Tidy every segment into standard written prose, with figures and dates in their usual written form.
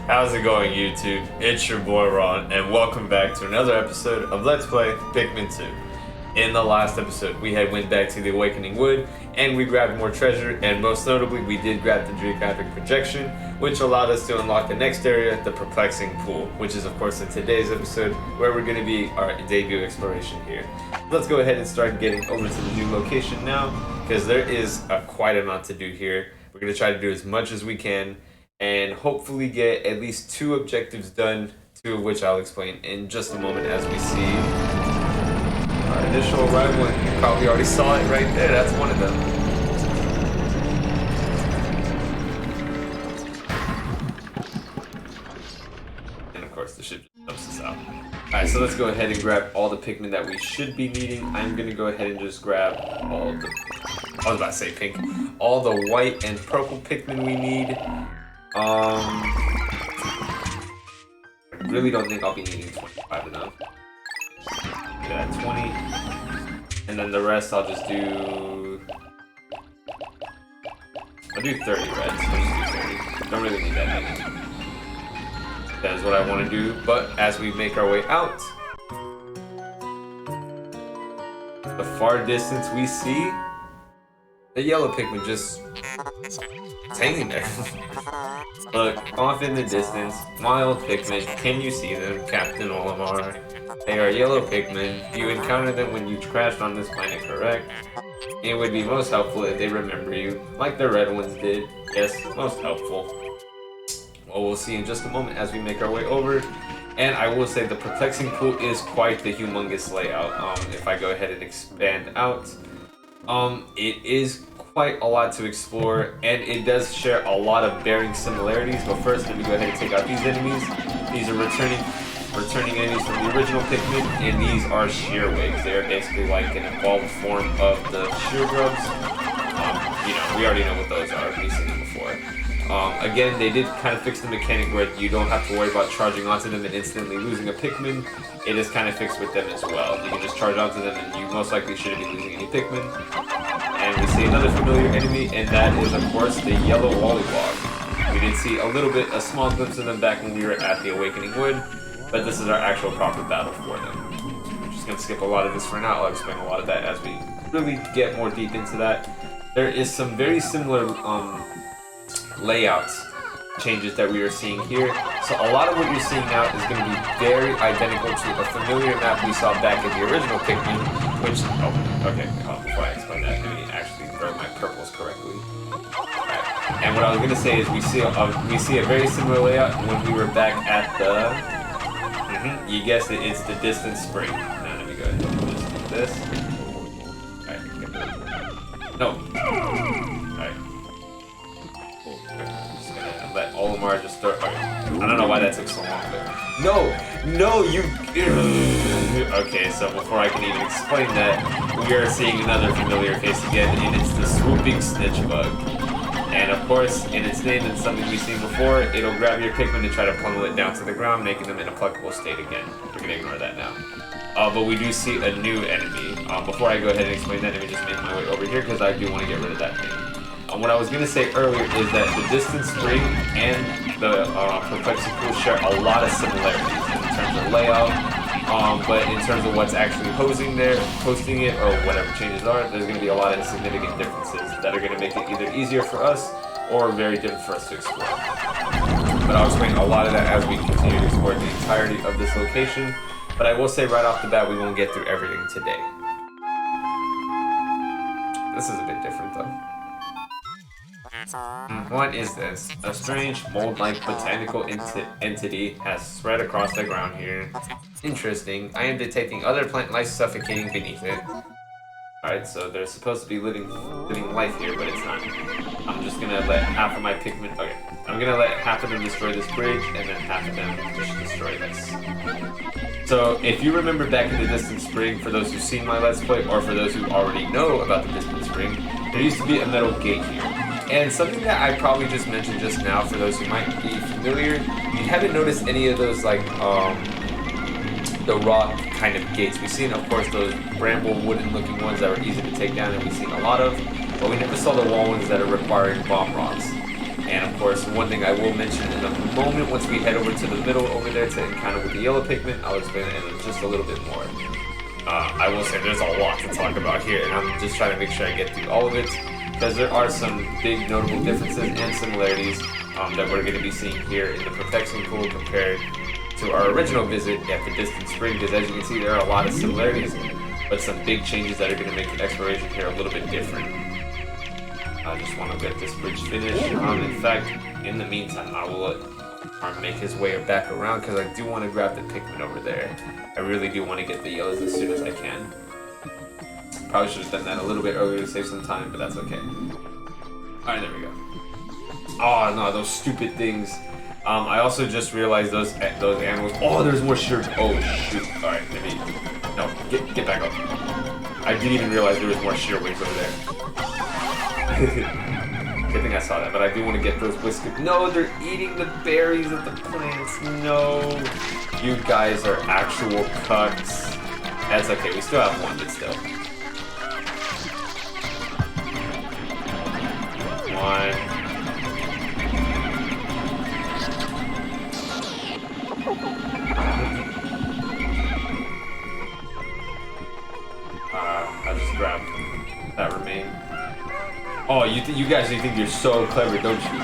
How's it going, YouTube? It's your boy Ron, and welcome back to another episode of Let's Play Pikmin 2. In the last episode, we had went back to the Awakening Wood, and we grabbed more treasure, and most notably, we did grab the geographic projection, which allowed us to unlock the next area, the Perplexing Pool, which is, of course, in today's episode, where we're going to be our debut exploration here. Let's go ahead and start getting over to the new location now, because there is quite amount to do here. We're going to try to do as much as we can, and hopefully get at least 2 objectives done, 2 of which I'll explain in just a moment as we see our initial arrival. And you probably already saw it right there, that's one of them. And of course the ship just dumps us out. Alright, so let's go ahead and grab all the Pikmin that we should be needing. I'm going to go ahead and just grab all the, I was about to say pink, all the white and purple Pikmin we need. I really don't think I'll be needing 25 of them. Yeah, 20. And then the rest I'll just do... I'll do 30 reds. I'll just do 30. Don't really need that many. That is what I want to do. But as we make our way out, the far distance we see the yellow Pikmin just hanging there. Look, off in the distance, wild Pikmin. Can you see them, Captain Olimar? They are yellow Pikmin. You encountered them when you crashed on this planet, correct? It would be most helpful if they remember you, like the red ones did. Yes, most helpful. Well, we'll see in just a moment as we make our way over. And I will say the Perplexing Pool is quite the humongous layout. If I go ahead and expand out, it is quite a lot to explore, and it does share a lot of bearing similarities. But first, let me go ahead and take out these enemies. These are returning enemies from the original Pikmin, and these are shearwigs. They are basically like an evolved form of the shear grubs. You know, we already know what those are. We've seen them before. Again, they did kind of fix the mechanic where you don't have to worry about charging onto them and instantly losing a Pikmin. It is kind of fixed with them as well. You can just charge onto them and you most likely shouldn't be losing any Pikmin. And we see another familiar enemy, and that is, of course, the yellow Wollywog. We did see a small glimpse of them back when we were at the Awakening Wood, but this is our actual proper battle for them. I'm just going to skip a lot of this for now. I'll explain a lot of that as we really get more deep into that. There is some very similar layout changes that we are seeing here. So a lot of what you're seeing now is going to be very identical to a familiar map we saw back in the original Pikmin, which, before I explain that, let me actually throw my purples correctly. Right. And what I was going to say is we see a very similar layout when we were back at the, you guessed it, it's the distant spring. Now let me go ahead and just do this. Alright, no. Alright. Let Olimar just start. Okay. I don't know why that took so long, but no, you. Okay, so before I can even explain that, we are seeing another familiar face again, and it's the swooping snitch bug. And of course, in its name and something we've seen before, it'll grab your Pikmin and try to pummel it down to the ground, making them in a pluckable state again. We're gonna ignore that now. But we do see a new enemy. Before I go ahead and explain that, let me just make my way over here because I do want to get rid of that thing. What I was going to say earlier is that the distant spring and the Perplexing Pool share a lot of similarities in terms of layout, but in terms of what's actually hosting it, or whatever changes are, there's going to be a lot of significant differences that are going to make it either easier for us or very different for us to explore. But I'll explain a lot of that as we continue to explore the entirety of this location, but I will say right off the bat we won't get through everything today. This is a bit different though. What is this? A strange mold-like botanical entity has spread across the ground here. Interesting. I am detecting other plant life suffocating beneath it. Alright, so they're supposed to be living life here, but it's not. I'm just gonna let half of my Pikmin... Okay. I'm gonna let half of them destroy this bridge, and then half of them just destroy this. So, if you remember back in the Distant Spring, for those who've seen my Let's Play, or for those who already know about the Distant Spring, there used to be a metal gate here. And something that I probably just mentioned just now, for those who might be familiar, you haven't noticed any of those, like, the rock kind of gates. We've seen, of course, those bramble wooden looking ones that were easy to take down, and we've seen a lot of, but we never saw the wall ones that are requiring bomb rocks. And of course, one thing I will mention in a moment, once we head over to the middle over there to encounter with the Yellow Pikmin, I'll explain it in just a little bit more. I will say there's a lot to talk about here, and I'm just trying to make sure I get through all of it, because there are some big notable differences and similarities that we're going to be seeing here in the Perplexing Pool compared to our original visit at the Distant Spring, because as you can see, there are a lot of similarities, but some big changes that are going to make the exploration here a little bit different. I just want to get this bridge finished. In fact, in the meantime, I will let Arm make his way back around, because I do want to grab the Pikmin over there. I really do want to get the yellows as soon as I can. Probably should have done that a little bit earlier to save some time, but that's okay. Alright, there we go. Oh no, those stupid things. I also just realized those animals. Oh, there's more sheer. Oh shoot! All right, let me. No, get back up. I didn't even realize there was more sheer wings over there. Good thing I saw that, but I do want to get those whiskers. No, they're eating the berries of the plants. No, you guys are actual cucks. That's okay. We still have one, but still. One. I just grabbed that remain. Oh, you guys think you're so clever, don't you?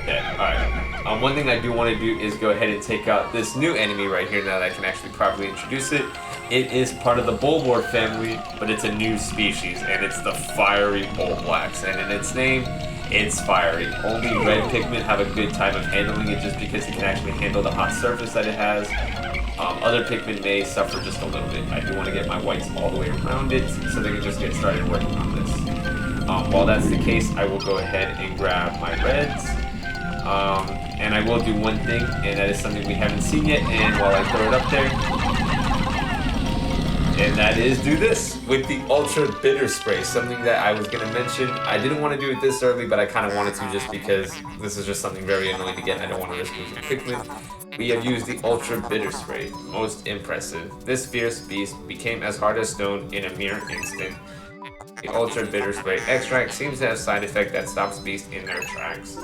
Yeah, alright. One thing I do want to do is go ahead and take out this new enemy right here now that I can actually properly introduce it. It is part of the Bulbor family, but it's a new species, and it's the fiery Bulblacks. And in its name, it's fiery. Only red Pikmin have a good time of handling it just because it can actually handle the hot surface that it has. Other Pikmin may suffer just a little bit. I do want to get my whites all the way around it so they can just get started working on this. While that's the case, I will go ahead and grab my reds. And I will do one thing, and that is something we haven't seen yet, and while I throw it up there, and that is do this with the Ultra Bitter Spray, something that I was going to mention. I didn't want to do it this early, but I kind of wanted to just because this is just something very annoying to get. I don't want to risk losing Pikmin. We have used the Ultra Bitter Spray. Most impressive. This fierce beast became as hard as stone in a mere instant. The Ultra Bitter Spray extract seems to have a side effect that stops beasts in their tracks.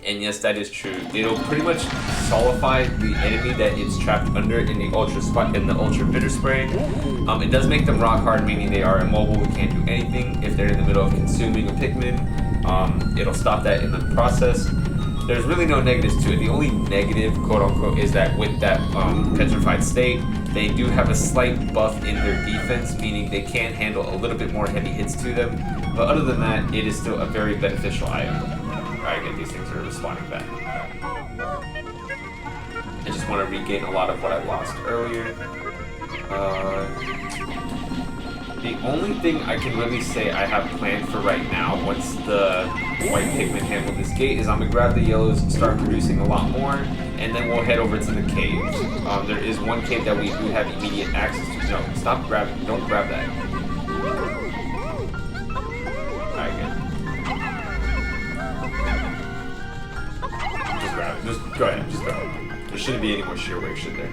And yes, that is true. It'll pretty much solidify the enemy that it's trapped under in the Ultra Bitter Spray. It does make them rock hard, meaning they are immobile. We can't do anything if they're in the middle of consuming a Pikmin. It'll stop that in the process. There's really no negatives to it. The only negative, quote unquote, is that with that petrified state, they do have a slight buff in their defense, meaning they can handle a little bit more heavy hits to them. But other than that, it is still a very beneficial item. Alright, good, these things are responding back. I just want to regain a lot of what I lost earlier. The only thing I can really say I have planned for right now, once the white Pikmin handle this gate, is I'm going to grab the yellows, start producing a lot more, and then we'll head over to the cave. There is one cave that we do have immediate access to. No, stop grabbing. Don't grab that. Alright, good. Just grab it. Just go ahead. Just go. There shouldn't be any more sheer wave, should there?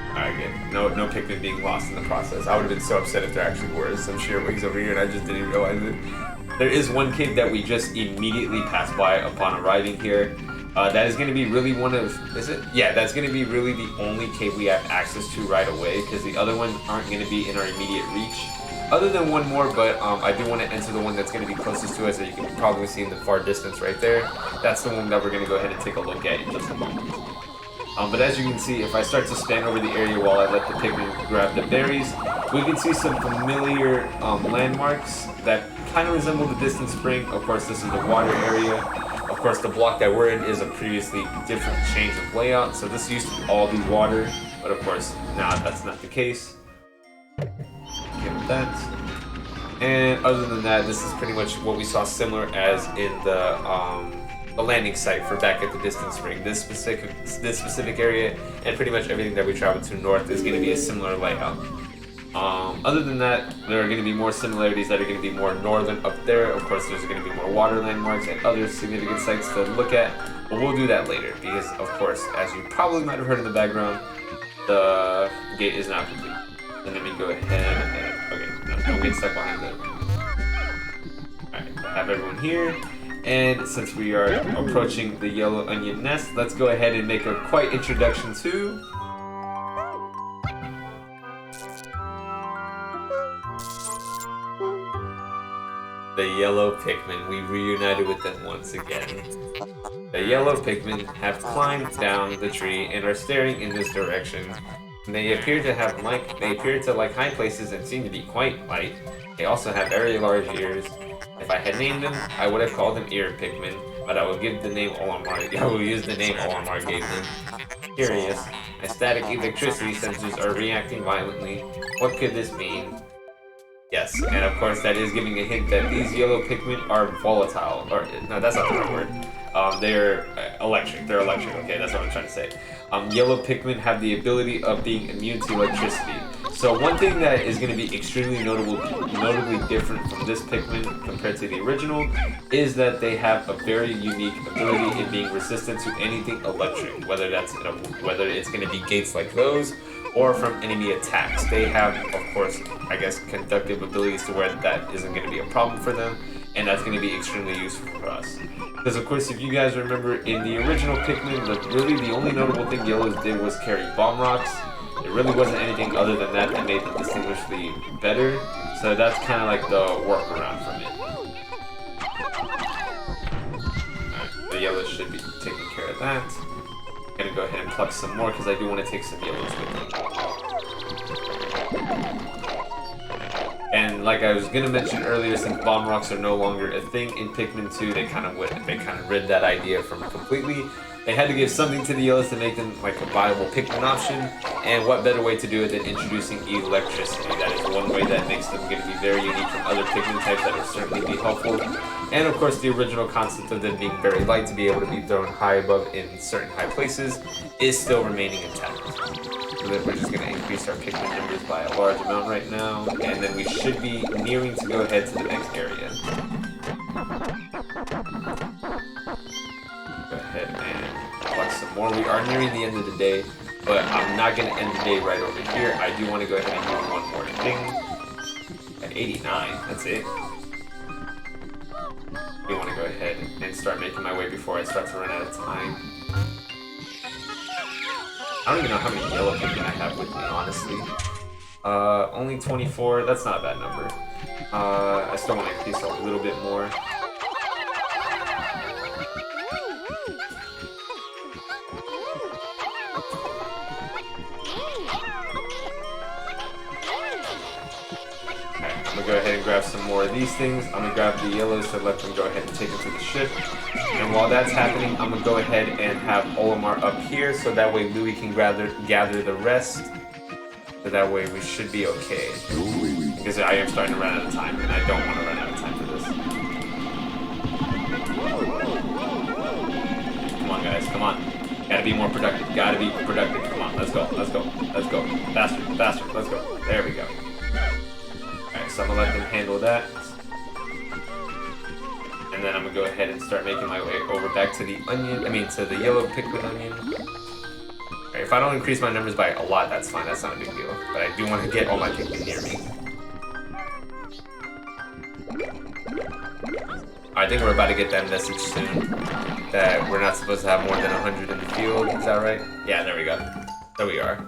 Alright, good. No Pikmin being lost in the process. I would have been so upset if there actually were some sheer wings over here and I just didn't realize it. There is one cave that we just immediately passed by upon arriving here. That is going to be really one of... Is it? Yeah, that's going to be really the only cave we have access to right away, because the other ones aren't going to be in our immediate reach. Other than one more, but I do want to enter the one that's going to be closest to us that you can probably see in the far distance right there. That's the one that we're going to go ahead and take a look at in just a moment. But as you can see, if I start to span over the area while I let the Pikmin grab the berries, we can see some familiar landmarks that kind of resemble the Distant Spring. Of course, this is the water area. Of course, the block that we're in is a previously different change of layout, so this used to all be water, but of course, now that's not the case. Okay, with that. And other than that, this is pretty much what we saw similar as in the landing site for back at the Distant Spring. This specific area and pretty much everything that we traveled to north is going to be a similar layout. Other than that, there are going to be more similarities that are going to be more northern up there. Of course, there's going to be more water landmarks and other significant sites to look at, but we'll do that later because, of course, as you probably might have heard in the background, the gate is now complete. And let me go ahead and... Okay, no, don't get stuck behind the... Alright, have everyone here. And since we are approaching the yellow onion nest, let's go ahead and make a quiet introduction to the Yellow Pikmin. We reunited with them once again. The Yellow Pikmin have climbed down the tree and are staring in this direction. They appear to like high places and seem to be quite light. They also have very large ears. If I had named them, I would have called them ear Pikmin, but I will use the name Olimar gave them. Curious. My static electricity sensors are reacting violently. What could this mean? Yes, and of course that is giving a hint that these yellow Pikmin are volatile. Or, no, that's not the right word. They're electric. They're electric, okay, that's what I'm trying to say. Yellow Pikmin have the ability of being immune to electricity. So one thing that is going to be extremely notably different from this Pikmin compared to the original is that they have a very unique ability in being resistant to anything electric, whether it's going to be gates like those or from enemy attacks. They have, of course, I guess, conductive abilities to where that isn't going to be a problem for them, and that's going to be extremely useful for us. Because, of course, if you guys remember, in the original Pikmin, really the only notable thing Yellows did was carry bomb rocks. There really wasn't anything other than that that made them distinguishably better, so that's kind of like the workaround from it. Alright, the Yellows should be taking care of that. I'm gonna go ahead and pluck some more because I do want to take some Yellows with me. And like I was gonna mention earlier, since bomb rocks are no longer a thing in Pikmin 2, they kind of rid that idea from completely. They had to give something to the Yellows to make them like a viable Pikmin option, and what better way to do it than introducing electricity? That is one way that makes them going to be very unique from other Pikmin types that will certainly be helpful. And of course, the original concept of them being very light to be able to be thrown high above in certain high places is still remaining intact. So then we're just going to increase our Pikmin numbers by a large amount right now, and then we should be nearing to go ahead to the next area. Go ahead and pluck some more. We are nearing the end of the day, but I'm not going to end the day right over here. I do want to go ahead and do one more thing. At 89, that's it. I want to go ahead and start making my way before I start to run out of time. I don't even know how many yellow Pikmin I have with me, honestly. Only 24, that's not a bad number. I still want to increase a little bit more. Go ahead and grab some more of these things. I'm gonna grab the Yellows to let them go ahead and take it to the ship. And while that's happening, I'm gonna go ahead and have Olimar up here so that way Louie can gather the rest. So that way we should be okay. Because I am starting to run out of time, and I don't want to run out of time for this. Come on, guys, come on. Gotta be more productive. Gotta be productive. Come on, let's go, let's go, let's go. Faster, faster, let's go. There we go. So I'm gonna let them handle that. And then I'm gonna go ahead and start making my way over back to the to the yellow Pikmin onion. Right, if I don't increase my numbers by a lot, that's fine, that's not a big deal. But I do want to get all my Pikmin near me. I think we're about to get that message soon. That we're not supposed to have more than 100 in the field, is that right? Yeah, there we go. There we are.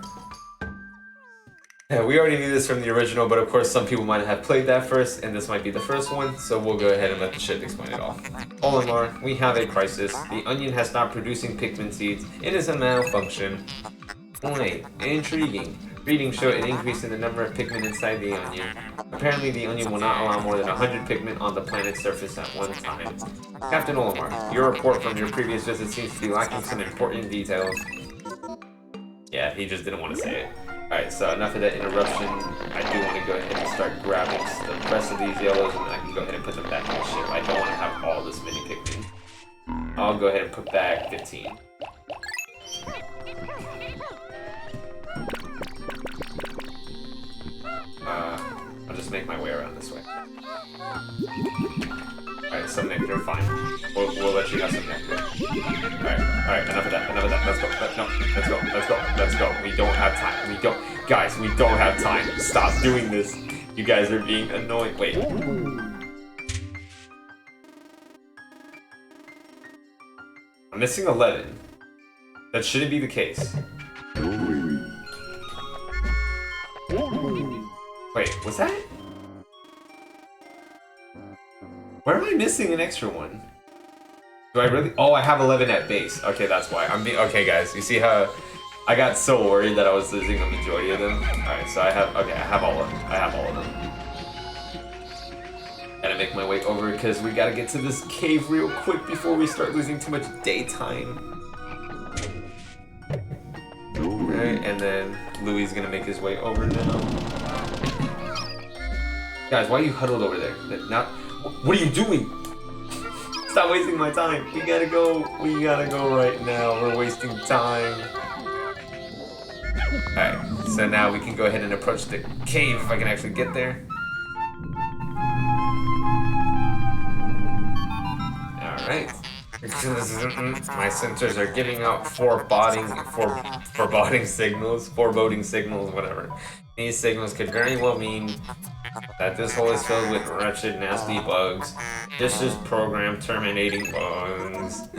Yeah, we already knew this from the original, but of course some people might have played that first, and this might be the first one, so we'll go ahead and let the ship explain it all. Olimar, we have a crisis. The onion has stopped producing Pikmin seeds. It is a malfunction. Wait, intriguing. Readings show an increase in the number of Pikmin inside the onion. Apparently the onion will not allow more than 100 Pikmin on the planet's surface at one time. Captain Olimar, your report from your previous visit seems to be lacking some important details. Yeah, he just didn't want to say it. Alright, so enough of that interruption. I do want to go ahead and start grabbing the rest of these Yellows, and then I can go ahead and put them back in the ship. I don't want to have all this many Pikmin. I'll go ahead and put back 15. I'll just make my way around this way. Alright, some nectar, fine. We'll let you have some nectar. Alright, enough of that, let's go. Let's go. We don't have time. Guys, we don't have time. Stop doing this. You guys are being annoying. Wait. I'm missing 11. That shouldn't be the case. Wait, was that? Where am I missing an extra one? Do I really? Oh, I have 11 at base. Okay, that's why. Okay, guys. You see how I got so worried that I was losing a majority of them? Alright, so I have all of them. I have all of them. Gotta make my way over because we gotta get to this cave real quick before we start losing too much daytime. Alright, and then Louis is gonna make his way over now. Guys, why are you huddled over there? Now, what are you doing? Stop wasting my time. We gotta go. We gotta go right now. We're wasting time. Alright, so now we can go ahead and approach the cave if I can actually get there. Alright. My sensors are giving out foreboding signals, whatever. These signals could very well mean that this hole is filled with wretched, nasty bugs. This is program terminating bugs.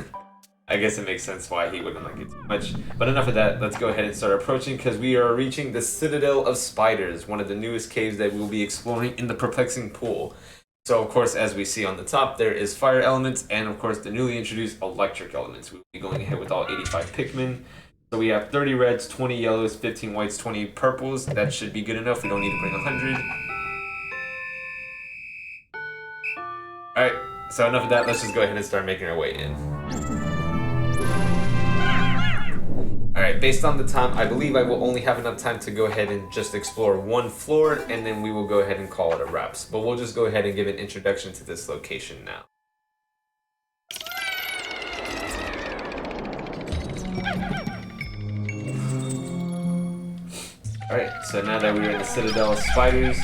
I guess it makes sense why he wouldn't like it too much. But enough of that, let's go ahead and start approaching because we are reaching the Citadel of Spiders, one of the newest caves that we will be exploring in the Perplexing Pool. So of course, as we see on the top, there is fire elements and of course the newly introduced electric elements. We will be going ahead with all 85 Pikmin. So we have 30 reds, 20 yellows, 15 whites, 20 purples. That should be good enough. We don't need to bring 100. Alright, so enough of that. Let's just go ahead and start making our way in. Alright, based on the time, I believe I will only have enough time to go ahead and just explore one floor, and then we will go ahead and call it a wraps. But we'll just go ahead and give an introduction to this location now. Alright, so now that we're in the Citadel of Spiders,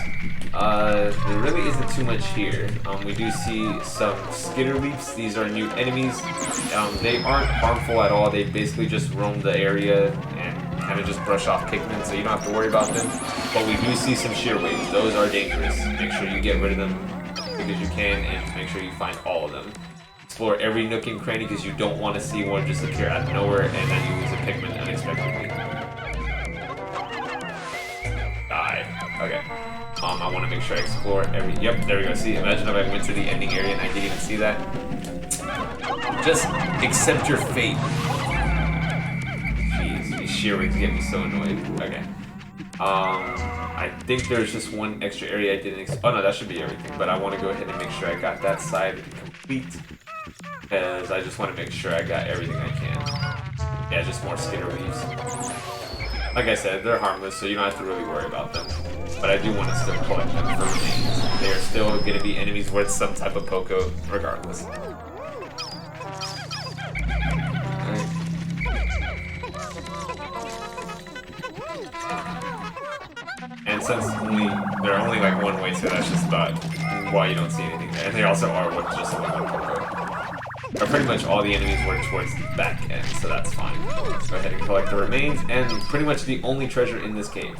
there really isn't too much here. We do see some skitterleaps. These are new enemies. They aren't harmful at all. They basically just roam the area and kind of just brush off Pikmin, so you don't have to worry about them. But we do see some shear waves. Those are dangerous. Make sure you get rid of them as quick as you can and make sure you find all of them. Explore every nook and cranny because you don't want to see one just appear out of nowhere and then you lose a Pikmin unexpectedly. Die. Okay. I want to make sure I explore every... Yep, there we go. See, imagine if I went to the ending area and I didn't even see that. Just accept your fate. Jeez, these shear waves get me so annoyed. Okay. I think there's just one extra area I didn't... Oh, no, that should be everything. But I want to go ahead and make sure I got that side complete. Because I just want to make sure I got everything I can. Yeah, just more skitterleaves. Like I said, they're harmless, so you don't have to really worry about them. But I do want to still collect them for remains. They are still going to be enemies worth some type of Poco, regardless. Right. And since they're only like one way, so that's just about why you don't see anything there. And they also are worth just only one Poco. Or pretty much all the enemies work towards the back end, so that's fine. Let's go ahead and collect the remains, and pretty much the only treasure in this cave.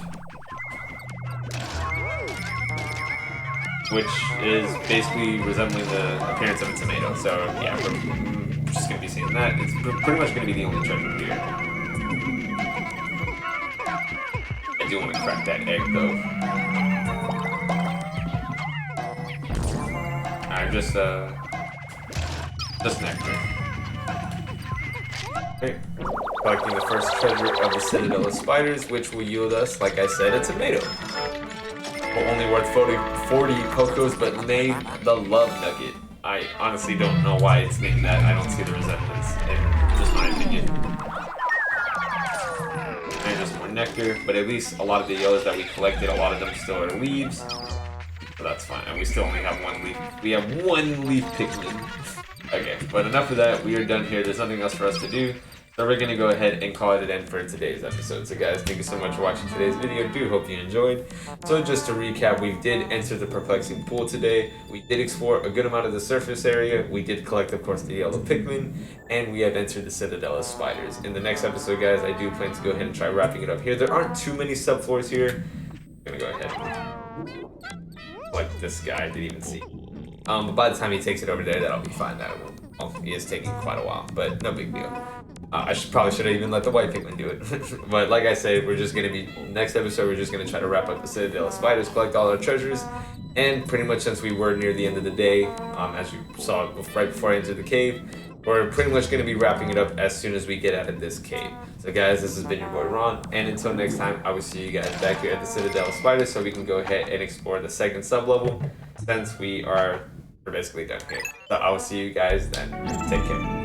Which is basically resembling the appearance of a tomato, so yeah, we're just going to be seeing that. It's pretty much going to be the only treasure here. I do want to crack that egg, though. Alright, just nectar. Okay. Collecting the first treasure of the Citadel of Spiders, which will yield us, like I said, a tomato. Well, only worth 40 Pocos, but named the Love Nugget. I honestly don't know why it's named that. I don't see the resemblance, in just my opinion. And just more nectar, but at least a lot of the yellows that we collected, a lot of them still are leaves. So that's fine, and we still only have one leaf. We have one leaf Pikmin. Okay, but enough of that. We are done here. There's nothing else for us to do. So we're going to go ahead and call it an end for today's episode. So guys, thank you so much for watching today's video. Do hope you enjoyed. So just to recap, we did enter the Perplexing Pool today. We did explore a good amount of the surface area. We did collect, of course, the Yellow Pikmin. And we have entered the Citadel of Spiders. In the next episode, guys, I do plan to go ahead and try wrapping it up here. There aren't too many subfloors here. I'm going to go ahead and... Like this guy, I didn't even see. But by the time he takes it over there, that'll be fine. That won't Well, he is taking quite a while, but no big deal. I probably should have even let the white Pikmin do it. But like I said, we're just gonna be next episode. We're just gonna try to wrap up the Citadel of Spiders, collect all our treasures, and pretty much since we were near the end of the day, as you saw right before I entered the cave, we're pretty much gonna be wrapping it up as soon as we get out of this cave. So guys, this has been your boy Ron, and until next time, I will see you guys back here at the Citadel of Spiders, so we can go ahead and explore the second sub-level, since we're basically done here. So I will see you guys then. Take care.